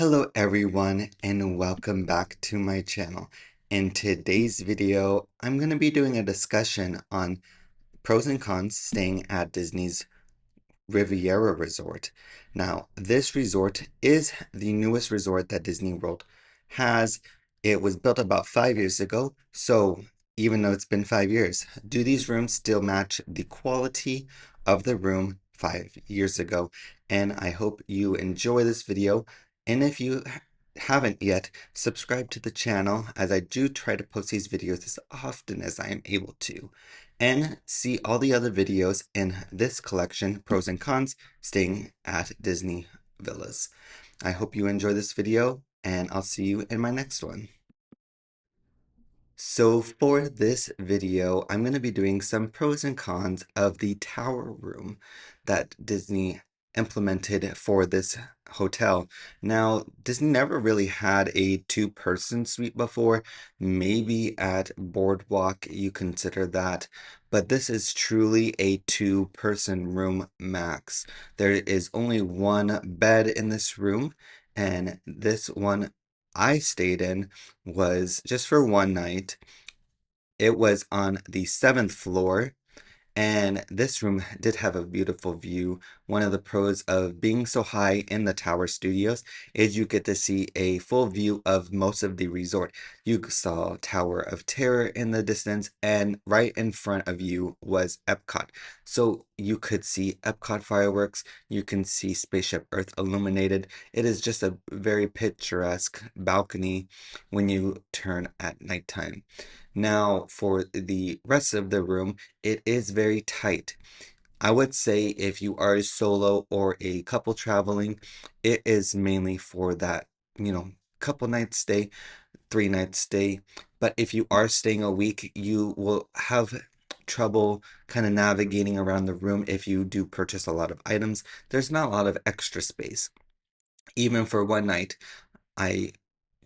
Hello everyone and welcome back to my channel. In today's video, I'm going to be doing a discussion on pros and cons staying at Disney's Riviera Resort. Now, this resort is the newest resort that Disney World has. It was built about 5 years ago, so even though it's been 5 years, do these rooms still match the quality of the room 5 years ago? And I hope you enjoy this video. And if you haven't yet, subscribe to the channel as I do try to post these videos as often as I am able to. And see all the other videos in this collection, pros and cons, staying at Disney Villas. I hope you enjoy this video, and I'll see you in my next one. So for this video, I'm going to be doing some pros and cons of the tower room that Disney implemented for this hotel. Now, Disney never really had a two-person suite before. Maybe at Boardwalk you consider that, but this is truly a two-person room max. There is only one bed in this room, and this one I stayed in was just for one night. It was on the seventh floor, and this room did have a beautiful view. One of the pros of being so high in the Tower Studios is you get to see a full view of most of the resort. You saw Tower of Terror in the distance, and right in front of you was Epcot. So you could see Epcot fireworks, you can see Spaceship Earth illuminated. It is just a very picturesque balcony when you turn at nighttime. Now, for the rest of the room, it is very tight. I would say if you are a solo or a couple traveling, it is mainly for that, couple nights stay, 3 nights stay. But if you are staying a week, you will have trouble kind of navigating around the room if you do purchase a lot of items. There's not a lot of extra space. Even for one night, I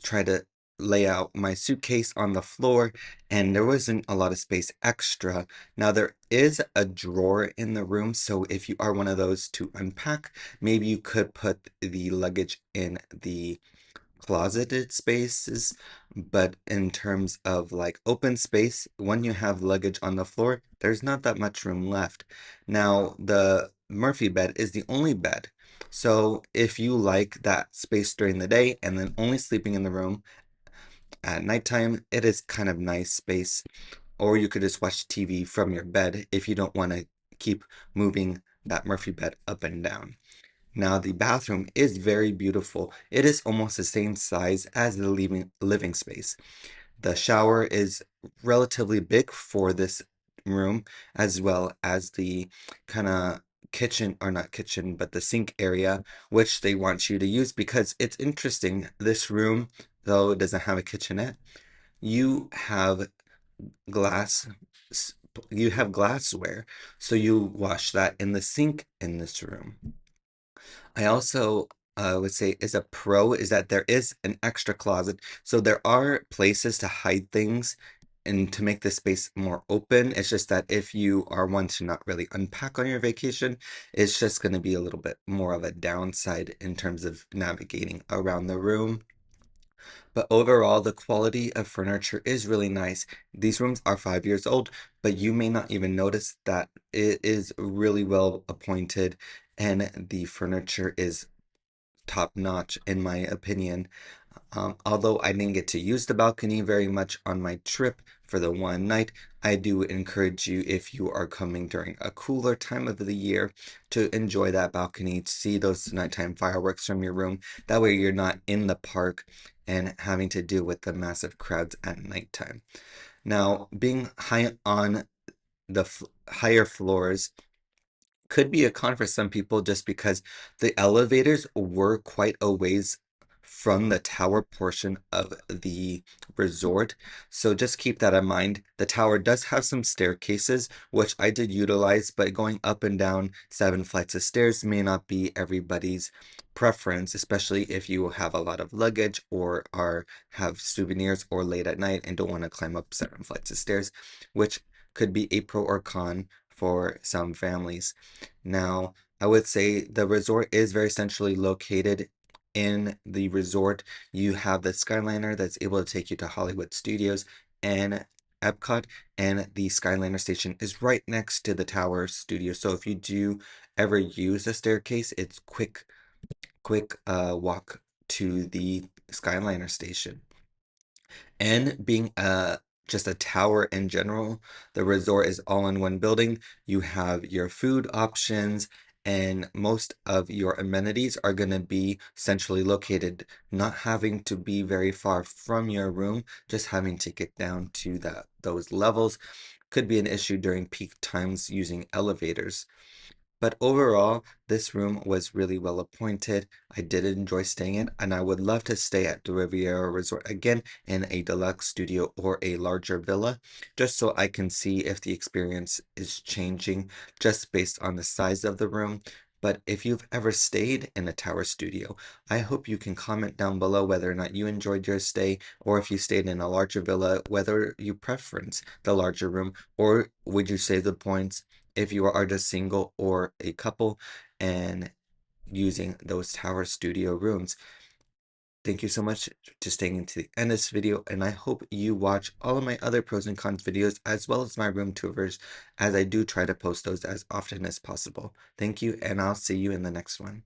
try to lay out my suitcase on the floor, and there wasn't a lot of space extra. Now, there is a drawer in the room, so if you are one of those to unpack, maybe you could put the luggage in the closeted spaces. But in terms of like open space, when you have luggage on the floor, there's not that much room left. Now, the Murphy bed is the only bed. So if you like that space during the day and then only sleeping in the room at nighttime, it is kind of nice space. Or you could just watch TV from your bed if you don't want to keep moving that Murphy bed up and down. Now, the bathroom is very beautiful. It is almost the same size as the living space. The shower is relatively big for this room, as well as the kind of kitchen, or not kitchen, but the sink area, which they want you to use because it's interesting. This room, though it doesn't have a kitchenette, you have glass. You have glassware, so you wash that in the sink in this room. I also would say is a pro is that there is an extra closet. So there are places to hide things and to make the space more open. It's just that if you are one to not really unpack on your vacation, it's just going to be a little bit more of a downside in terms of navigating around the room. But overall, the quality of furniture is really nice. These rooms are 5 years old, but you may not even notice that it is really well appointed and the furniture is top notch in my opinion. Although I didn't get to use the balcony very much on my trip for the one night, I do encourage you, if you are coming during a cooler time of the year, to enjoy that balcony, to see those nighttime fireworks from your room. That way you're not in the park and having to deal with the massive crowds at nighttime. Now, being high on the higher floors could be a con for some people just because the elevators were quite a ways from the tower portion of the resort. So just keep that in mind. The tower does have some staircases, which I did utilize, but going up and down 7 flights of stairs may not be everybody's preference, especially if you have a lot of luggage or are have souvenirs or late at night and don't want to climb up 7 flights of stairs, which could be a pro or con for some families. Now, I would say the resort is very centrally located in the resort. You have the Skyliner that's able to take you to Hollywood Studios and Epcot, and the Skyliner station is right next to the Tower Studio. So if you do ever use the staircase, it's quick walk to the Skyliner station. And being just a tower in general, the resort is all in one building. You have your food options, and most of your amenities are going to be centrally located, not having to be very far from your room, just having to get down to those levels. Could be an issue during peak times using elevators. But overall, this room was really well appointed. I did enjoy staying in, and I would love to stay at the Riviera Resort again in a deluxe studio or a larger villa, just so I can see if the experience is changing just based on the size of the room. But if you've ever stayed in a tower studio, I hope you can comment down below whether or not you enjoyed your stay, or if you stayed in a larger villa, whether you preference the larger room, or would you save the points if you are just single or a couple and using those tower studio rooms. Thank you so much to staying into the end of this video, and I hope you watch all of my other pros and cons videos as well as my room tours, as I do try to post those as often as possible. Thank you, and I'll see you in the next one.